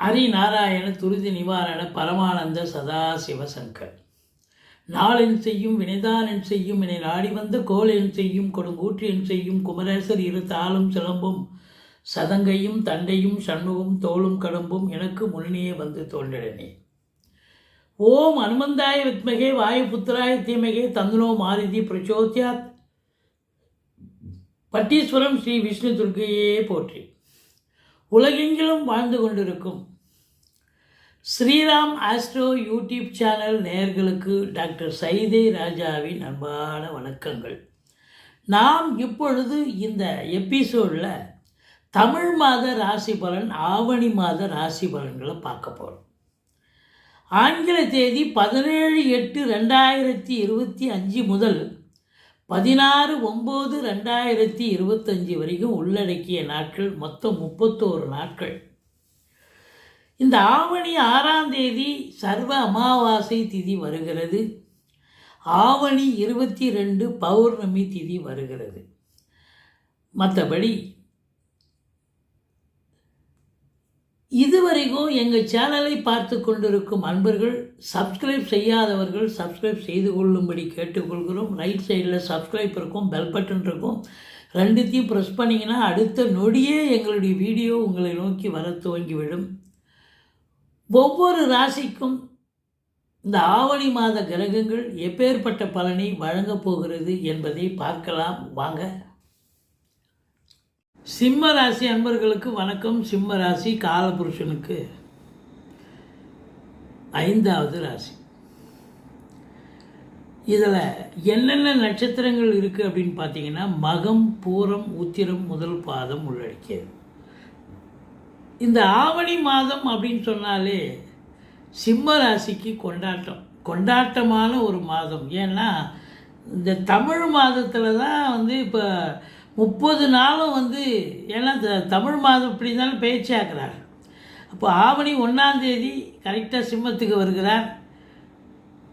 ஹரிநாராயண துரிதி நிவாரண பரமானந்த சதாசிவசங்கர். நாளென் செய்யும் வினைதானென் செய்யும் என்னை நாடி வந்த கோளென் செய்யும் கொடுங்கூற்று என் செய்யும் குமரேசர் இரு தாளும் சிலம்பும் சதங்கையும் தண்டையும் சண்முகம் தோளும் கடம்பும் எனக்கு முன்னே வந்து தோன்றினே. ஓம் அனுமந்தாய வித்மகே வாயுபுத்திராய தீமகே தந்துனோ மாருதி பிரச்சோத்யாத். பட்டீஸ்வரம் ஸ்ரீ விஷ்ணு துர்க்கையே போற்றி. உலகெங்கிலும் வாழ்ந்து கொண்டிருக்கும் ஸ்ரீராம் ஆஸ்ட்ரோ யூடியூப் சேனல் நேயர்களுக்கு டாக்டர் சைதை ராஜாவின் அன்பான வணக்கங்கள். நாம் இப்பொழுது இந்த எபிசோடில் தமிழ் மாத ராசி பலன், ஆவணி மாத ராசி பலன்களை பார்க்க போகிறோம். ஆங்கில தேதி 17/8/2025 முதல் 16/9/2025 வரைக்கும் உள்ளடக்கிய நாட்கள், மொத்தம் 31 நாட்கள். இந்த ஆவணி 6ஆம் தேதி சர்வ அமாவாசை திதி வருகிறது. ஆவணி 22 பௌர்ணமி திதி வருகிறது. மற்றபடி இதுவரைக்கும் எங்கள் சேனலை பார்த்து கொண்டிருக்கும் அன்பர்கள், சப்ஸ்கிரைப் செய்யாதவர்கள் சப்ஸ்கிரைப் செய்து கொள்ளும்படி கேட்டுக்கொள்கிறோம். ரைட் சைடில் சப்ஸ்கிரைப் இருக்கும், பெல் பட்டன் இருக்கும். ரெண்டுத்தையும் ப்ரெஸ் பண்ணிங்கன்னா அடுத்த நொடியே எங்களுடைய வீடியோ உங்களை நோக்கி வர துவங்கிவிடும். ஒவ்வொரு ராசிக்கும் இந்த ஆவணி மாத கிரகங்கள் எப்பேற்பட்ட பலனை வழங்கப் போகிறது என்பதை பார்க்கலாம் வாங்க. சிம்ம ராசி அன்பர்களுக்கு வணக்கம். சிம்ம ராசி காலபுருஷனுக்கு 5வது ராசி. இதில் என்னென்ன நட்சத்திரங்கள் இருக்குது அப்படின்னு பார்த்தீங்கன்னா, மகம், பூரம், உத்திரம் முதல் பாதம் உள்ளடக்கியது. இந்த ஆவணி மாதம் அப்படின்னு சொன்னாலே சிம்ம ராசிக்கு கொண்டாட்டமான ஒரு மாதம். ஏன்னா இந்த தமிழ் மாதத்தில் தான் இப்போ 30 நாளும் ஏன்னா தமிழ் மாதம் இப்படி இருந்தாலும் பேச்சாக்குறார். அப்போ ஆவணி 1ஆம் தேதி கரெக்டாக சிம்மத்துக்கு வருகிறார்.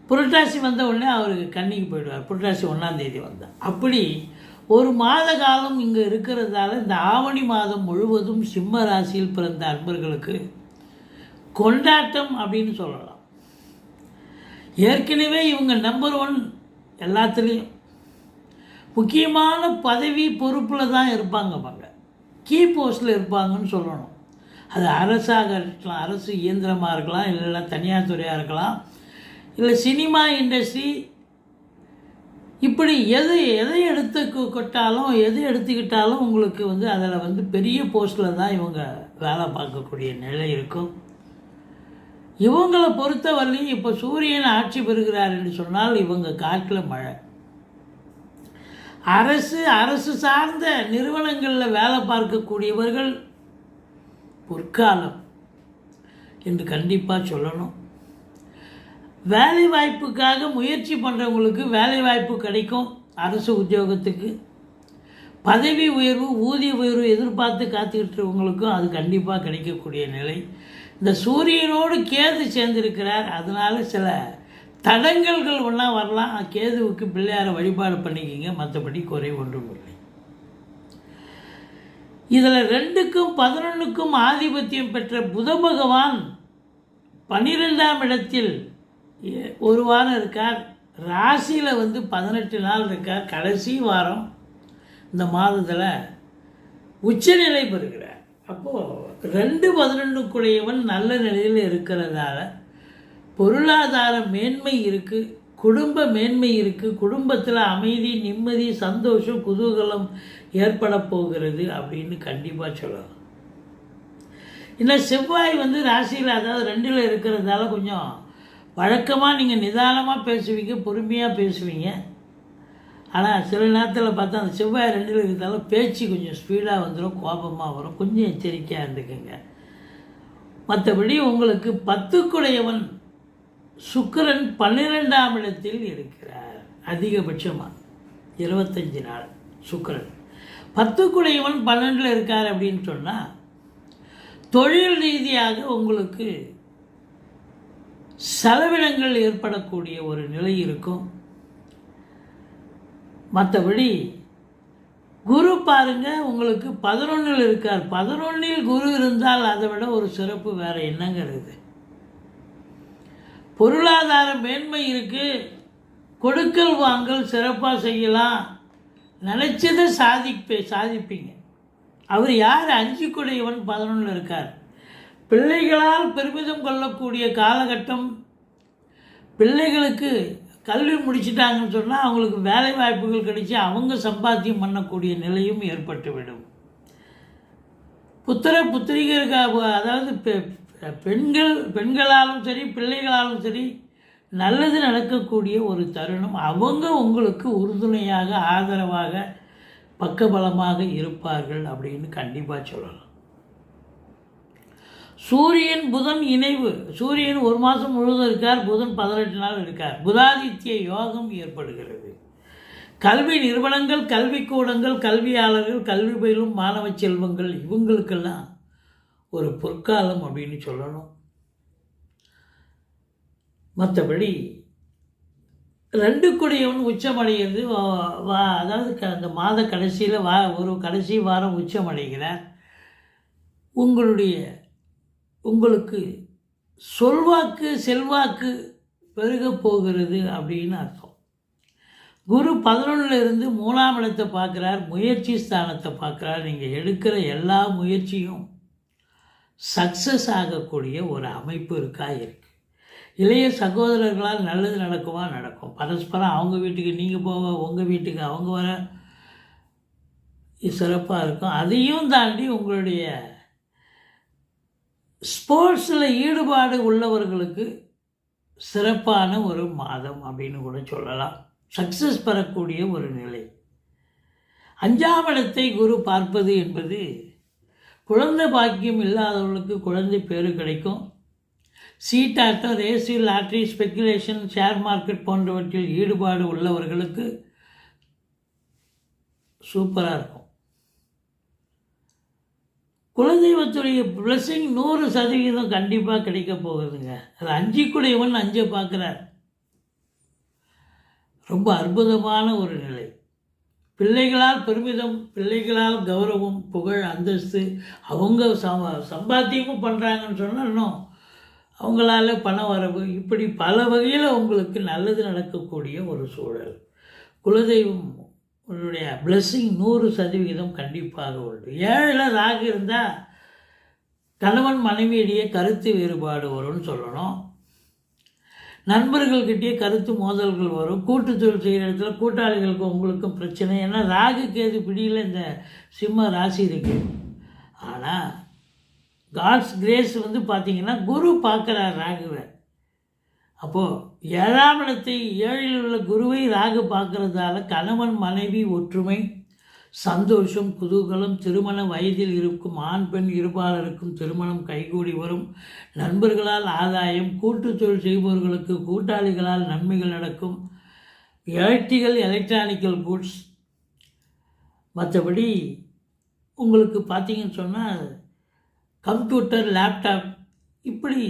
புரட்டாசி வந்த உடனே அவருக்கு கன்னிக்கு போயிடுவார். புரட்டாசி 1ஆம் தேதி வந்தார். அப்படி ஒரு மாத காலம் இங்கே இருக்கிறதால இந்த ஆவணி மாதம் முழுவதும் சிம்ம ராசியில் பிறந்த அன்பர்களுக்கு கொண்டாட்டம் அப்படின்னு சொல்லலாம். ஏற்கனவே இவங்க நம்பர் 1 எல்லாத்துலேயும் முக்கியமான பதவி பொறுப்பில் தான் இருப்பாங்க. அவங்க கீ போஸ்டில் இருப்பாங்கன்னு சொல்லணும். அது அரசாக இருக்கலாம், அரசு இயந்திரமாக இருக்கலாம், இல்லைன்னா தனியார் துறையாக இருக்கலாம், இல்லை சினிமா இண்டஸ்ட்ரி. இப்படி எதை எடுத்துக்கிட்டாலும் உங்களுக்கு அதில் பெரிய போஸ்டில் தான் இவங்க வேலை பார்க்கக்கூடிய நிலை இருக்கும். இவங்களை பொறுத்தவரையிலும் இப்போ சூரியன் ஆட்சி பெறுகிறார் என்று சொன்னால் இவங்க காட்டில் மழை. அரசு சார்ந்த நிறுவனங்களில் வேலை பார்க்கக்கூடியவர்கள் பொற்காலம் என்று கண்டிப்பாக சொல்லணும். வேலை வாய்ப்புக்காக முயற்சி பண்ணுறவங்களுக்கு வேலை வாய்ப்பு கிடைக்கும். அரசு உத்தியோகத்துக்கு பதவி உயர்வு, ஊதிய உயர்வு எதிர்பார்த்து காத்துக்கிட்டுருவங்களுக்கும் அது கண்டிப்பாக கிடைக்கக்கூடிய நிலை. இந்த சூரியனோடு கேது சேர்ந்திருக்கிறார். அதனால் சில தடங்கல்கள் ஒன்றா வரலாம். கேதுவுக்கு பிள்ளையாரை வழிபாடு பண்ணிக்கிங்க, மற்றபடி குறை ஒன்றும் இல்லை. இதில் 2க்கும் 11க்கும் ஆதிபத்தியம் பெற்ற புத பகவான் 12ஆம் இடத்தில் ஒரு வாரம் இருக்கார். ராசியில் 18 நாள் இருக்கார். கடைசி வாரம் இந்த மாதத்தில் உச்சநிலை பெறுகிறார். அப்போது 2-11க்குடையவன் நல்ல நிலையில் இருக்கிறதால பொருளாதார மேன்மை இருக்குது, குடும்ப மேன்மை இருக்குது. குடும்பத்தில் அமைதி, நிம்மதி, சந்தோஷம், குதூகலம் ஏற்பட போகிறது அப்படின்னு கண்டிப்பாக சொல்லலாம். இன்னும் செவ்வாய் ராசியில், அதாவது 2ல் இருக்கிறதால கொஞ்சம் வழக்கமாக நீங்கள் நிதானமாக பேசுவீங்க, பொறுமையாக பேசுவீங்க. ஆனால் சில நேரத்தில் பார்த்தா அந்த செவ்வாய் 2ல் இருக்கிறதால பேச்சு கொஞ்சம் ஸ்பீடாக வந்துடும், கோபமாக வரும். கொஞ்சம் எச்சரிக்கையாக இருந்துக்குங்க. மற்றபடி உங்களுக்கு 10க்குடையவன் சுக்கிரன் 12ஆம் இடத்தில் இருக்கிறார். அதிகபட்சமாக 25 நாள் சுக்கிரன் 10க்குடையவன் 12ல் இருக்கார் அப்படின்னு சொன்னால் தொழில் ரீதியாக உங்களுக்கு செலவினங்கள் ஏற்படக்கூடிய ஒரு நிலை இருக்கும். மற்றபடி குரு பாருங்க உங்களுக்கு 11ல் இருக்கார். 11ல் குரு இருந்தால் அதை விட ஒரு சிறப்பு வேறு என்னங்கிறது. பொருளாதார மேன்மை இருக்குது, கொடுக்கல் வாங்கல் சிறப்பாக செய்யலாம், நினச்சதை சாதிப்பீங்க. அவர் யார்? 5 கூடையவன் 11ல் இருக்கார். பிள்ளைகளால் பெருமிதம் கொள்ளக்கூடிய காலகட்டம். பிள்ளைகளுக்கு கல்வி முடிச்சிட்டாங்கன்னு சொன்னால் அவங்களுக்கு வேலை வாய்ப்புகள் கிடைச்சி அவங்க சம்பாத்தியம் பண்ணக்கூடிய நிலையும் ஏற்பட்டுவிடும். புத்திரிகருக்காக, அதாவது பெண்களாலும் சரி பிள்ளைகளாலும் சரி நல்லது நடக்கக்கூடிய ஒரு தருணம். அவங்க உங்களுக்கு உறுதுணையாக ஆதரவாக பக்கபலமாக இருப்பார்கள் அப்படின்னு கண்டிப்பாக சொல்லலாம். சூரியன் புதன் இணைவு. சூரியன் 1 மாதம் முழுவதும் இருக்கார், புதன் 18 நாள் இருக்கார். புதாதித்ய யோகம் ஏற்படுகிறது. கல்வி நிறுவனங்கள், கல்விக்கூடங்கள், கல்வியாளர்கள், கல்வி பயிலும் மாணவ செல்வங்கள், இவங்களுக்கெல்லாம் ஒரு பொற்காலம் அப்படின்னு சொல்லணும். மற்றபடி 2 கூடையவன் உச்சமடைகிறது. அதாவது அந்த மாத கடைசியில் ஒரு கடைசி வாரம் உச்சமடைகிறார். உங்களுக்கு சொல்வாக்கு செல்வாக்கு பெருக போகிறது அப்படின்னு அர்த்தம். குரு 11ல் இருந்து 3ஆம் இடத்தை பார்க்குறார், முயற்சி ஸ்தானத்தை பார்க்குறார். நீங்கள் எடுக்கிற எல்லா முயற்சியும் சக்ஸஸ் ஆகக்கூடிய ஒரு அமைப்பு இருக்கு. இளைய சகோதரர்களால் நல்லது நடக்குமா? நடக்கும். பரஸ்பரம் அவங்க வீட்டுக்கு நீங்கள் போக, உங்கள் வீட்டுக்கு அவங்க வர சிறப்பாக இருக்கும். அதையும் தாண்டி உங்களுடைய ஸ்போர்ட்ஸில் ஈடுபாடு உள்ளவர்களுக்கு சிறப்பான ஒரு மாதம் அப்படின்னு கூட சொல்லலாம். சக்ஸஸ் பெறக்கூடிய ஒரு நிலை. 5ஆம் இடத்தை குரு பார்ப்பது என்பது குழந்தை பாக்கியம் இல்லாதவர்களுக்கு குழந்தை பேரு கிடைக்கும். சீட்டாட்டம், race, lottery, speculation, share market போன்றவற்றில் ஈடுபாடு உள்ளவர்களுக்கு சூப்பராக இருக்கும். குலதெய்வத்துடைய பிளஸ்ஸிங் 100% கண்டிப்பாக கிடைக்க போகுதுங்க. அது 5 கூடையவன் 5 பார்க்குறார். ரொம்ப அற்புதமான ஒரு நிலை. பிள்ளைகளால் பெருமிதம், பிள்ளைகளால் கௌரவம், புகழ், அந்தஸ்து, அவங்க சம்பாத்தியமும் பண்ணுறாங்கன்னு சொன்னால் இன்னும் அவங்களால பண வரவு, இப்படி பல வகையில் உங்களுக்கு நல்லது நடக்கக்கூடிய ஒரு சூழல். குலதெய்வம் உன்னுடைய பிளஸ்ஸிங் 100% கண்டிப்பாக உண்டு. 7ல் ராகு இருந்தால் கணவன் மனைவியிடையே கருத்து வேறுபாடு வரும்னு சொல்லணும். நண்பர்கள்கிட்டயே கருத்து மோதல்கள் வரும். கூட்டு தொழில் செய்கிற இடத்துல கூட்டாளிகளுக்கு உங்களுக்கும் பிரச்சனை. ஏன்னா ராகு கேது பிடியில் இந்த சிம்ம ராசி இருக்குது. ஆனால் காட்ஸ் கிரேஸ் பார்த்திங்கன்னா குரு பார்க்குறார் ராகுவை. அப்போது 7ஆம் இடத்தை 7ல் உள்ள குருவை ராகு பார்க்கறதால கணவன் மனைவி ஒற்றுமை, சந்தோஷம், குதூகலம், திருமண வயதில் இருக்கும் ஆண் பெண் இருபாலருக்கும் திருமணம் கைகூடி வரும். நண்பர்களால் ஆதாயம், கூட்டு தொழில் செய்பவர்களுக்கு கூட்டாளிகளால் நன்மைகள் நடக்கும். Electronical goods. மற்றபடி உங்களுக்கு பார்த்தீங்கன்னு சொன்னால் கம்ப்யூட்டர், லேப்டாப், இப்படி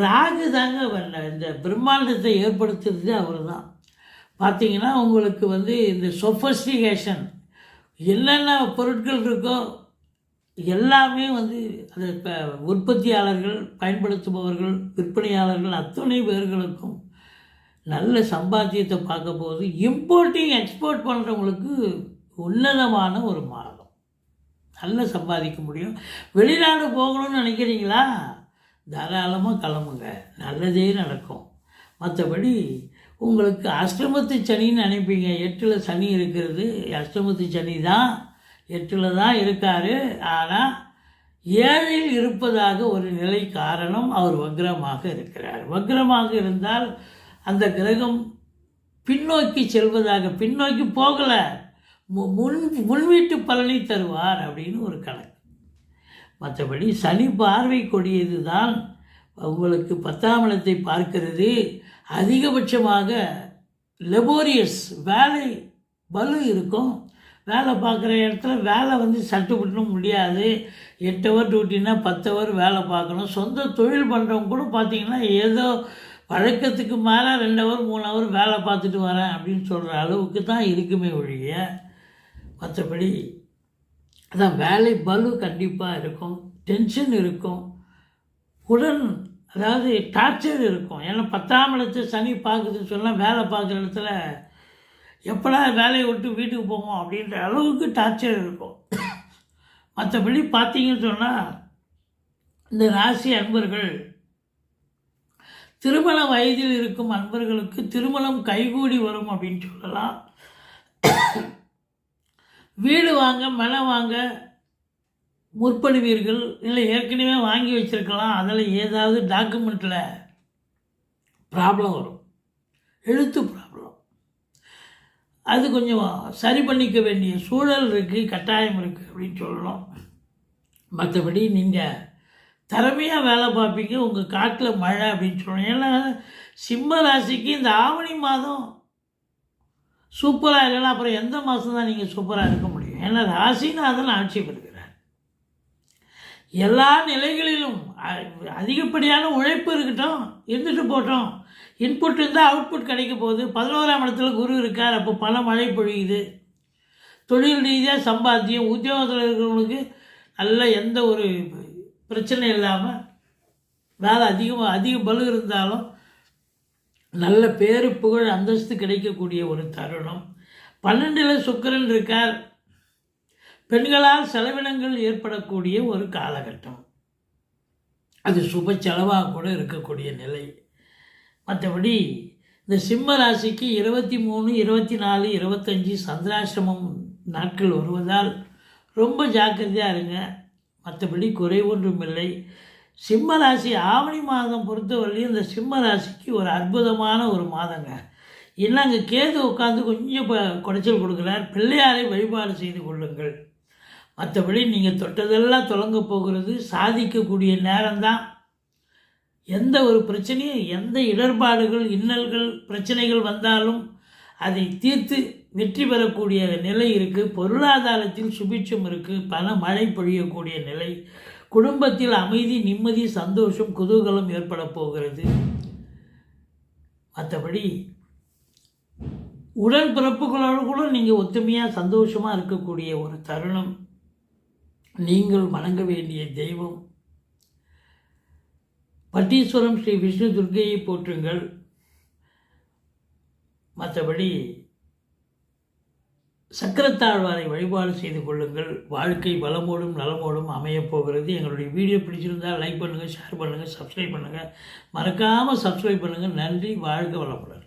ராகு தாங்க இந்த பிரம்மாண்டத்தை ஏற்படுத்துறது அவர் தான். பார்த்திங்கன்னா உங்களுக்கு இந்த சொஃபஸ்டிகேஷன் என்னென்ன பொருட்கள் இருக்கோ எல்லாமே அதை இப்போ உற்பத்தியாளர்கள், பயன்படுத்துபவர்கள், விற்பனையாளர்கள் அத்தனை பேர்களுக்கும் நல்ல சம்பாத்தியத்தை பார்க்க போது இம்போர்ட்டிங் எக்ஸ்போர்ட் பண்ணுறவங்களுக்கு உன்னதமான ஒரு மாதம். நல்லா சம்பாதிக்க முடியும். வெளிநாடு போகணும்னு நினைக்கிறீங்களா? தாராளமாக கிளம்புங்க, நல்லதே நடக்கும். மற்றபடி உங்களுக்கு அஷ்டமத்து சனின்னு நினைப்பீங்க. 8ல் சனி இருக்கிறது, அஷ்டமத்து சனி தான், 8ல் தான் இருக்கார். ஆனால் 7ல் இருப்பதாக ஒரு நிலை. காரணம், அவர் வக்ரமாக இருக்கிறார். வக்ரமாக இருந்தால் அந்த கிரகம் பின்னோக்கி செல்வதாக, பின்னோக்கி போகலை, முன்வீட்டு பலனை தருவார் அப்படின்னு ஒரு கணக்கு. மற்றபடி சனி பார்வை கொடியது தான் உங்களுக்கு 10ஆம் இடத்தை பார்க்கிறது. அதிகபட்சமாக லெபோரியஸ் வேலை பலு இருக்கும். வேலை பார்க்குற இடத்துல வேலை சட்டுப்பட்டு முடியாது. 8 ஹவர் டியூட்டின்னா 10 ஹவர் வேலை பார்க்கணும். சொந்த தொழில் பண்ணுறவங்க கூட பார்த்திங்கன்னா ஏதோ வழக்கத்துக்கு மேலே 2 ஹவர் 3 ஹவர் வேலை பார்த்துட்டு வரேன் அப்படின்னு சொல்கிற அளவுக்கு தான் இருக்குமே ஒழிய மற்றபடி அதான் வேலை பளு கண்டிப்பாக இருக்கும், டென்ஷன் இருக்கும், உடன் அதாவது டார்ச்சர் இருக்கும். ஏன்னா 10ஆம் இடத்தை சனி பார்க்குதுன்னு சொன்னால் வேலை பார்க்குற இடத்துல எப்படா வேலையை விட்டு வீட்டுக்கு போவோம் அப்படின்ற அளவுக்கு டார்ச்சர் இருக்கும். மற்றபடி பார்த்தீங்கன்னு சொன்னால் இந்த ராசி அன்பர்கள் திருமண வயதில் இருக்கும் அன்பர்களுக்கு திருமணம் கைகூடி வரும் அப்படின்னு சொல்லலாம். வீடு வாங்க மனை வாங்க முற்படுவீர்கள். இல்லை ஏற்கனவே வாங்கி வச்சுருக்கலாம், அதில் ஏதாவது டாக்குமெண்ட்டில் ப்ராப்ளம் வரும், எழுத்து ப்ராப்ளம், அது கொஞ்சம் சரி பண்ணிக்க வேண்டிய சூழல் இருக்குது, கட்டாயம் இருக்குது அப்படின்னு சொல்லணும். மற்றபடி நீங்கள் திறமையாக வேலை பார்ப்பீங்க, உங்கள் காட்டில் மழை அப்படின்னு சொல்லணும். ஏன்னா சிம்ம ராசிக்கு இந்த ஆவணி மாதம் சூப்பராக இல்லைன்னா அப்புறம் எந்த மாதம் தான் நீங்கள் சூப்பராக இருக்க முடியும்? ஏன்னா ராசிநாதன் ஆட்சி பெறுகிறார். எல்லா நிலைகளிலும் அதிகப்படியான உழைப்பு இருக்கட்டும், இருந்துட்டு போட்டோம், இன்புட் இருந்தால் அவுட்புட் கிடைக்க போகுது. 11ஆம் இடத்துல குரு இருக்கார், அப்போ பல மழை பொழியுது. தொழில் ரீதியாக சம்பாத்தியம், உத்தியோகத்தில் இருக்கிறவங்களுக்கு நல்ல எந்த ஒரு பிரச்சனை இல்லாமல் வேலை அதிக பலு இருந்தாலும் நல்ல பேரு புகழ் அந்தஸ்து கிடைக்கக்கூடிய ஒரு தருணம். 12ல் சுக்கிரன் இருக்கார், பெண்களால் செலவினங்கள் ஏற்படக்கூடிய ஒரு காலகட்டம், அது சுப செலவாக கூட இருக்கக்கூடிய நிலை. மற்றபடி இந்த சிம்ம ராசிக்கு 23, 24, 25 சந்திராசிரமம் நாட்கள் வருவதால் ரொம்ப ஜாக்கிரதையாக இருங்க. மற்றபடி குறை ஒன்றும் இல்லை. சிம்ம ராசி ஆவணி மாதம் பொறுத்தவரையிலும் இந்த சிம்ம ராசிக்கு ஒரு அற்புதமான ஒரு மாதங்க. இன்னும் அங்கே கேது உட்காந்து கொஞ்சம் குடைச்சல் கொடுக்குறார். பிள்ளையாரை வழிபாடு செய்து கொள்ளுங்கள். மற்றபடி நீங்கள் தொட்டதெல்லாம் தொடங்க போகிறது, சாதிக்கக்கூடிய நேரம்தான். எந்த ஒரு பிரச்சனையும், எந்த இடர்பாடுகள், இன்னல்கள், பிரச்சனைகள் வந்தாலும் அதை தீர்த்து வெற்றி பெறக்கூடிய நிலை இருக்குது. பொருளாதாரத்தில் சுபிட்சம் இருக்குது, பண மழை பொழியக்கூடிய நிலை, குடும்பத்தில் அமைதி, நிம்மதி, சந்தோஷம், குதூகலம் ஏற்பட போகிறது. மற்றபடி உடன் பிறப்புகளோடு கூட நீங்கள் ஒத்துமையாக சந்தோஷமாக இருக்கக்கூடிய ஒரு தருணம். நீங்கள் வணங்க வேண்டிய தெய்வம் பட்டீஸ்வரம் ஸ்ரீ விஷ்ணு துர்க்கையை போற்றுங்கள். மற்றபடி சக்கரத்தாழ்வாரை வழிபாடு செய்து கொள்ளுங்கள். வாழ்க்கை வளமோடும் நலமோடும் அமையப்போகிறது. எங்களுடைய வீடியோ பிடிச்சிருந்தால் லைக் பண்ணுங்கள், ஷேர் பண்ணுங்கள், சப்ஸ்கிரைப் பண்ணுங்கள். மறக்காமல் சப்ஸ்கிரைப் பண்ணுங்கள். நன்றி. வாழ்க வளமுடன்.